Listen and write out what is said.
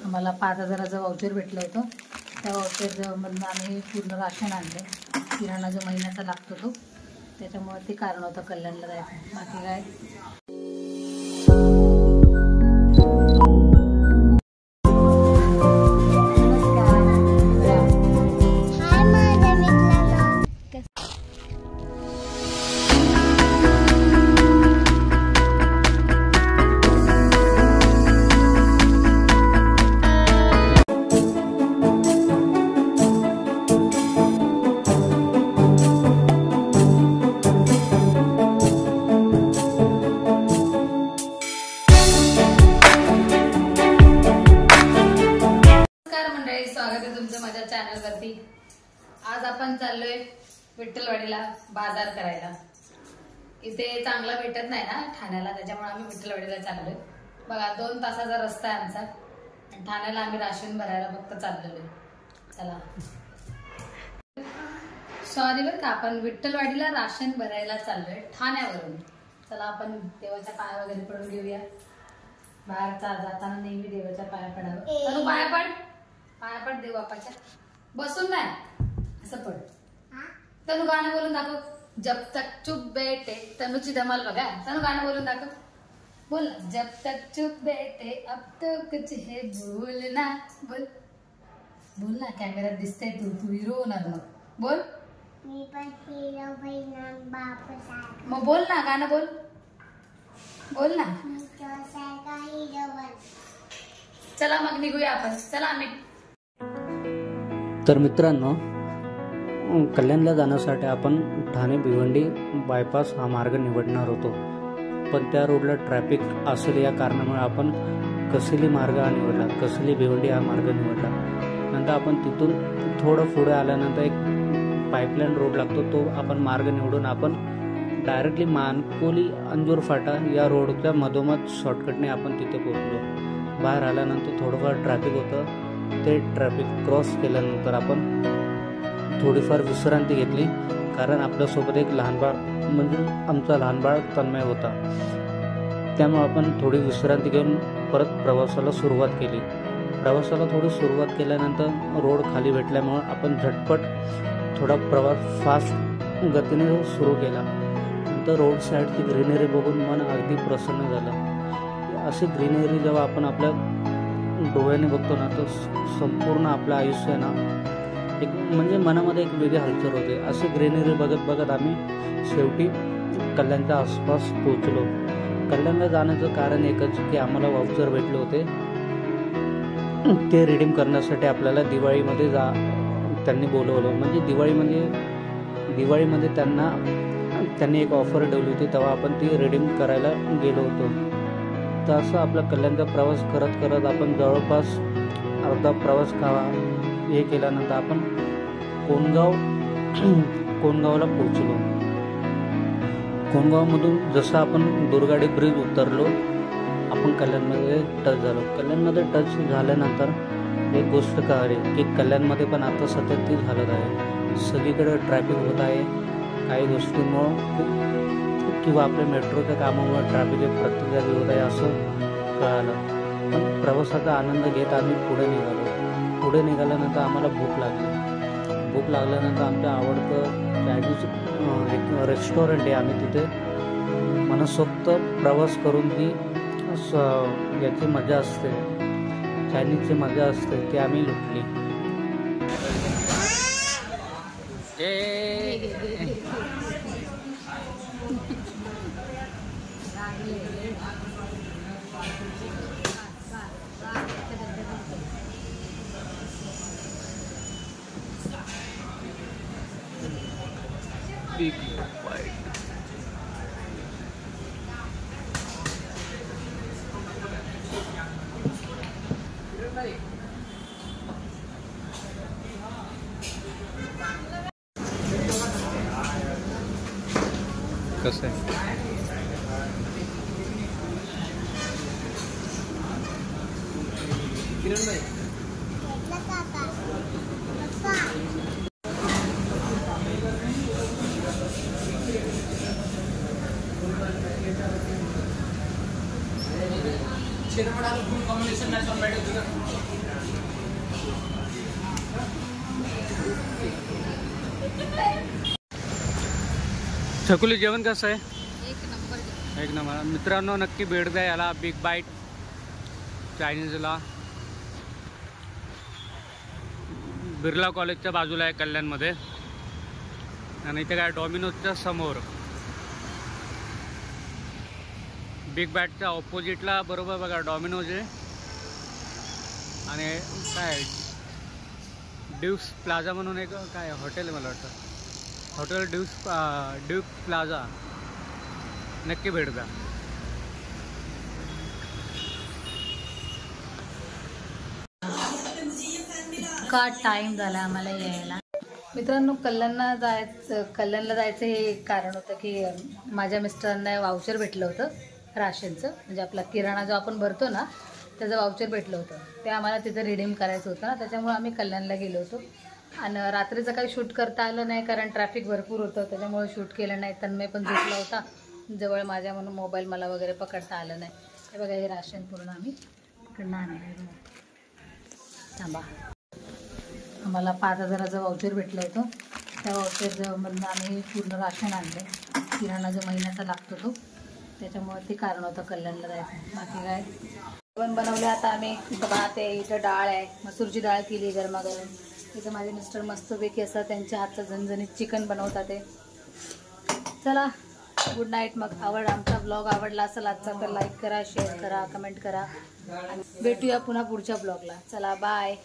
आम्हाला 5,000चं वाउचर भेटलं होतं. त्या वाउचरमधून आम्ही पूर्ण राशन आणले. किराणा जो महिन्याचा लागतो तो, त्याच्यामुळे ते कारण होतं कल्याणला जायचं. बाकी काय माझ्या चॅनलवरती. आज आपण चाललोय विठ्ठलवाडीला बाजार करायला. इथे चांगला भेटत नाही ना ठाण्याला, त्याच्यामुळे आम्ही विठ्ठलवाडीला चाललोय. बघा 2 तासाचा रस्ता आहे आमचा. आणि ठाण्याला आम्ही राशन भरायला फक्त चाललेलो. चला, सॉरी बरं का, आपण विठ्ठलवाडीला राशन भरायला चाललोय ठाण्यावरून. चला आपण देवाच्या पाया वगैरे पडून घेऊया. बाहेर जाताना नेहमी देवाच्या पाया पडावं. तनु पाया पड, पाया पड देव बापाच्या. बसून नाही, असं पड. तनु गाणं बोलून दाखव. जब तक चुप बैठे. तनुची धमाल बघा. तनु गाणं बोलून दाखव. बोल ना. जब तक चुप बैठे अब तो कुछ है बोलना. बोल बोल ना, कॅमेऱ्यात दिसतंय तू हिरो होणार मग. बोल. मी पण हिरो होणार बाप. मग बोल ना, गाणं बोल. बोल ना. चला मग निघूया आपण. चला आम्ही. तर मित्रांनो, कल्याणला जाण्यासाठी आपण ठाणे भिवंडी बायपास हा मार्ग निवडणार होतो, पण त्या रोडला ट्रॅफिक असेल या कारणामुळे आपण कसली मार्ग हा निवडला. कसली भिवंडी हा मार्ग निवडला. नंतर आपण तिथून थोडं पुढे आल्यानंतर एक पाईपलाईन रोड लागतो, तो आपण मार्ग निवडून आपण डायरेक्टली मानकोली अंजूर फाटा या रोडच्या मधोमध शॉर्टकटने आपण तिथे पोहोचलो. बाहेर आल्यानंतर थोडंफार ट्रॅफिक होतं. ते ट्रॅफिक क्रॉस केल्यानंतर आपण थोडीफार विश्रांती घेतली, कारण आपल्यासोबत एक लहान बाळ म्हणजे आमचा लहान बाळ तन्मय होता. त्यामुळे आपण थोडी विश्रांती घेऊन परत प्रवासाला सुरुवात केली. प्रवासाला थोडी सुरुवात केल्यानंतर रोड खाली भेटल्यामुळे आपण झटपट थोडा प्रवास फास्ट गतीने सुरू केला. नंतर रोड साईडची ग्रीनरी बघून मन अगदी प्रसन्न झालं. अशी ग्रीनरी जेव्हा आपण आपल्या डोळ्याने बघतो ना, तर संपूर्ण आपलं आयुष्य ना एक म्हणजे मनामध्ये एक वेगळी हलचल होते. अशी ग्रीनरी बघत बघत आम्ही शेवटी कल्याणच्या आसपास पोहोचलो. कल्याणला जाण्याचं कारण एकच की आम्हाला वाउचर भेटले होते. ते रिडीम करण्यासाठी आपल्याला दिवाळीमध्ये त्यांनी बोलवलं. म्हणजे दिवाळीमध्ये त्यांनी एक ऑफर ठेवली होती, तेव्हा आपण ती रिडीम करायला गेलो होतो. तर असं आपला कल्याणचा प्रवास करत करत आपण जवळपास अर्धा प्रवास हे केल्यानंतर आपण कोणगावला पोहोचलो. कोणगावमधून जसं आपण दुर्गाडी ब्रिज उतरलो, आपण कल्याणमध्ये टच झालो. कल्याणमध्ये टच झाल्यानंतर एक गोष्ट कळली की कल्याणमध्ये पण आता सतत ती झालत आहे. सगळीकडे ट्रॅफिक होत आहे. काही गोष्टींमुळं किंवा आपल्या मेट्रोच्या कामामुळे ट्रॅफिक प्रत्येक जागी होत आहे असं कळालं. पण प्रवासाचा आनंद घेत आम्ही पुढे निघालो. पुढे निघाल्यानंतर आम्हाला भूक लागली. भूक लागल्यानंतर आमचं आवडतं चायनीज एक रेस्टॉरंट आहे. आम्ही तिथे मनसोक्त प्रवास करून ती याची मजा असते, चायनीजची मजा असते, ती आम्ही लुटली. Big bite. कसं आहे? किरण भाई कॉम्बिनेशन छकुली जेवण कसं आहे? एक नंबर. एक नंबर. मित्रांनो नक्की भेट द्या याला, बिग बाईट चायनीजला. बिर्ला कॉलेजच्या बाजूला आहे कल्याणमध्ये. आणि इथे काय डॉमिनोजच्या समोर, बिग बाईटच्या ऑपोजिटला बरोबर बघा डॉमिनोज आहे. आणि काय ड्यूक्स प्लाझा म्हणून एक काय हॉटेल आहे मला वाटतं, हॉटेल ड्यूक प्लाझा. नक्की भेट द्या. का टाइम झाला आम्हाला यायला. मित्रांनो कल्याणला जायचं हे एक कारण होतं की माझ्या मिस्टरांना वाउचर भेटलं होतं राशनचं, म्हणजे आपला किराणा जो आपण भरतो ना त्याचं वाउचर भेटलं होतं. ते आम्हाला तिथं रिडीम करायचं होतं ना, त्याच्यामुळे आम्ही कल्याणला गेलो होतो. आणि रात्रीचं काही शूट करता आलं नाही कारण ट्रॅफिक भरपूर होतं, त्याच्यामुळे शूट केलं नाही. तन्मय पण झोपला होता जवळ माझ्या, म्हणून मोबाईल मला वगैरे पकडता आलं नाही. हे बघा हे राशन पूर्ण आम्ही तिकडनं आणलं. थांबा, आम्हाला 5,000चं वाउचर भेटलं होतं. त्या वाउचरमधनं आम्ही पूर्ण राशन आणलं. किराणा जो महिन्याचा लागतो तो, त्याच्यामुळे ते कारण होतं कल्याणला जायचं. बाकी काय जेवण बनवलं आता आम्ही. इथं भात आहे, इथं डाळ आहे, मसूरची डाळ केली गरमागरम. इथं माझे मिस्टर मस्तपैकी असं त्यांच्या हातचं झणझणीत चिकन बनवतात ते. चला गुड नाईट. मग आमचा ब्लॉग आवडला असेल आजचा तर लाईक करा, शेअर करा, कमेंट करा. आणि भेटूया पुन्हा पुढच्या ब्लॉगला. चला बाय.